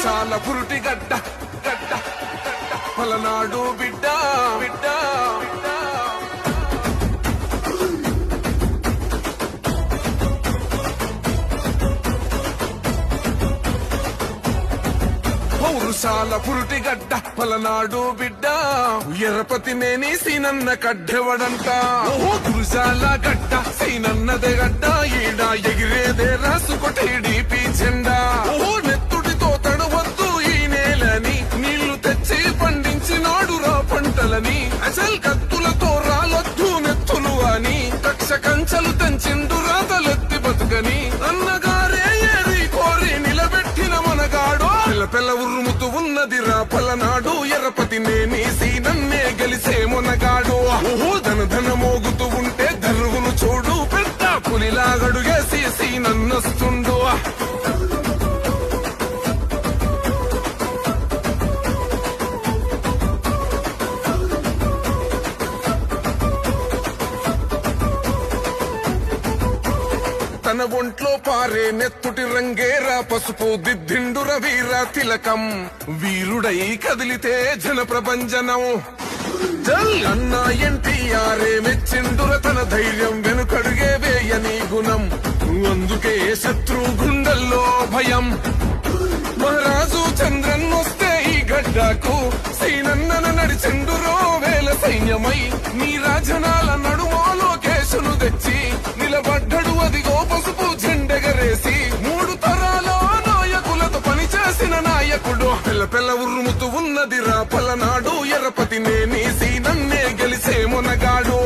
పౌరుషాల పురుటి గడ్డ గడ్డ పలనాడు బిడ్డ బిడ్డ పౌరుషాల పురుటి గడ్డ పలనాడు బిడ్డ ఎర్రపతినేని సీనన్న కడ్డెవడంట ఓ గురుజాల గడ్డ సీనన్నదే గడ్డ ఈడ ఎగిరేదే రాసుకోటి టీడీపీ జెండా ఓ నెత్తుడితో తడవద్దు ఈ నేలని నీళ్లు తెచ్చి పండించినాడు రా పంటలని అసలు కత్తులతో రాలొద్దు నెత్తులు అని కక్ష కంచలు తెంచిండు రాతలెత్తి బతుకని అన్నగారే ఏరి కోరి నిలబెట్టిన మనగాడు పిల్ల ఉరుముతూ ఉన్నదిరా పలనాడు ఎర్రపతినేని సీనన్నే గెలిసే మొనగాడు ధన ధన మోగుతూ ఉంటే ధరువును చూడు పెద్ద పులిలాగడుగేసి సీనన్నొస్తుండు తన ఒంట్లో పారే నెత్తుటి రంగేరా పసుపు దిద్దిండుర వీర తిలకం వీరుడై కదిలితే జన ప్రభంజనం జల్ అన్నా ఎన్టీఆరే మెచ్చిండుర తన ధైర్యం వెనుకడుగే వేయని గుణం అందుకే శత్రు గుండెల్లో భయం మహారాజు చంద్రన్ వస్తే ఈ గడ్డకు సీనన్నన నడిచెండురో వేల సైన్యమై నీ రాజనాల నడుమోలో కేసును తెచ్చి నిలబడ్డడు అదిగో పసుపు జెండెగరేసి మూడు తరాల నాయకులతో పనిచేసిన నాయకుడు పిల్ల ఉరుముతూ ఉన్నదిరా పలనాడు ఎర్రపతినేని సీనన్నే గెలిసే మొనగాడు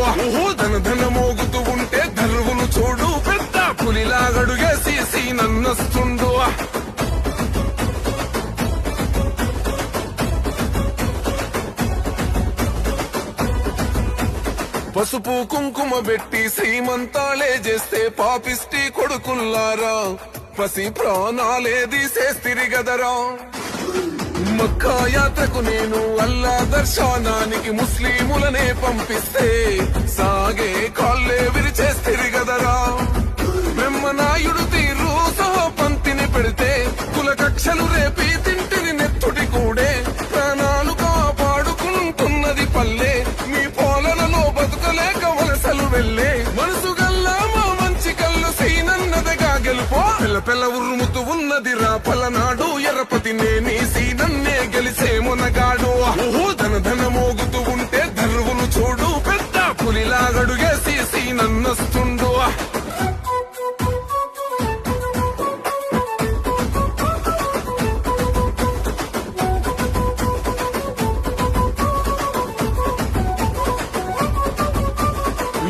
ధన ధన మోగుతూ ఉంటే ధరువును చూడు పెద్ద పులిలాగడుగేసి సీనన్నొస్తుండు పసుపు కుంకుమ పెట్టి శ్రీమంతాలే చేస్తే పాపిష్టి కొడుకుల్లారా పసి ప్రాణాలే తీసేస్తిరి గదరా మక్కా యాత్రకు నేను అల్లా దర్శనానికి ముస్లిములనే పంపిస్తే సాగే కాళ్ళే విరిచేస్తిరి గదరా బ్రహ్మనాయుడు తీరు సహా పంక్తిని పెడితే కుల కక్షలు రేపి తింటిని నెత్తుడి కూడే ప్రాణాలు కాపాడుకుంటున్నది పల్లె మీ పాలనలో బతుకలేక వలసలు వెళ్ళే మనసు గల్లా మా మంచి కళ్ళు సీనన్నదగా గెలుపో పిల్ల ఉరుముతూ ఉన్నదిరా పలనాడు ఎర్రపతినేని సీనన్నే గెలిసే మొనగాడు ధన ధన మోగుతూ ఉంటే ధరువును చూడు పెద్ద పులిలాగడుగేసి సీనన్నొస్తుండు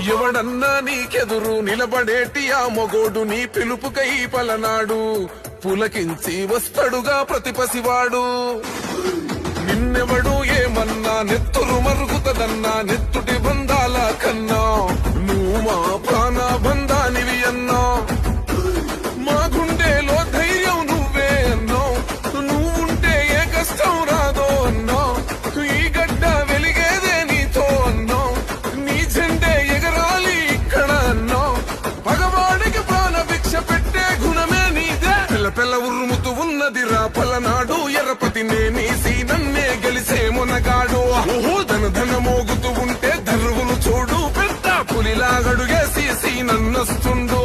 ఎవడన్నా నీకెదురు నిలబడేటి ఆ మొగోడు నీ పిలుపుకై పలనాడు పులకించి వస్తడుగా ప్రతిపసివాడు నిన్నెవడు ఏమన్నా నెత్తురు మరుగుతదన్నా నెత్తుటి బంధాల కన్నా నువ్వు మా ప్రాణ బంధానివి అన్నా మా గుండెలో ధైర్యం నువ్వే అన్నా నువ్వుంటే ఏ కష్టం రాదో అన్నా ఈ గడ్డ వెలిగేదే నీతో అన్నా నీ జెండే ఎగరాలి ఇక్కడ అన్నా పగవాడికి ప్రాణ భిక్ష పెట్టే గుణమే నీదే పిల్ల ఉరుముతూ ఉన్నదిరా పలనాడు ఎర్రపతినేని సీనన్నే గెలిసే మొనగాడు ధన ధన మోగుతూ ఉంటే ధరువును చూడు పెద్ద పులిలాగడుగేసి సీనన్నొస్తుండు